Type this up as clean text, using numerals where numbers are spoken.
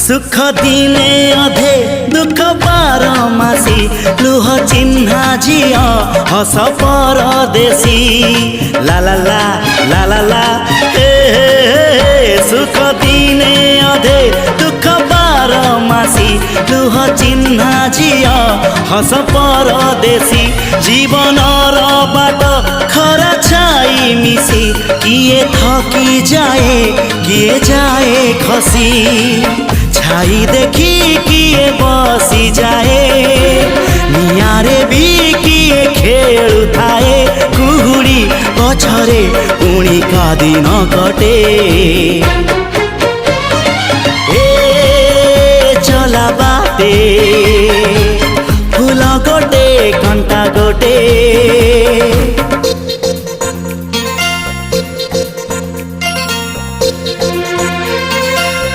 सुख दिने अधे दुख बारमासी लुह चिन्हा झिया हस परदेशी ला ला ला ला ला ला हे सुख दिने अधे दुख बारमासी लुह चिन्हा झिया हस परदेशी जीवन बाट खरा छाई मिसी किए थकी जाए किए जाए खसी छाई देखी किए बसी जाए नियारे भी किए खेलु थाए कुहुड़ी पछरे पुणी का दिन कटे ए चला बाटे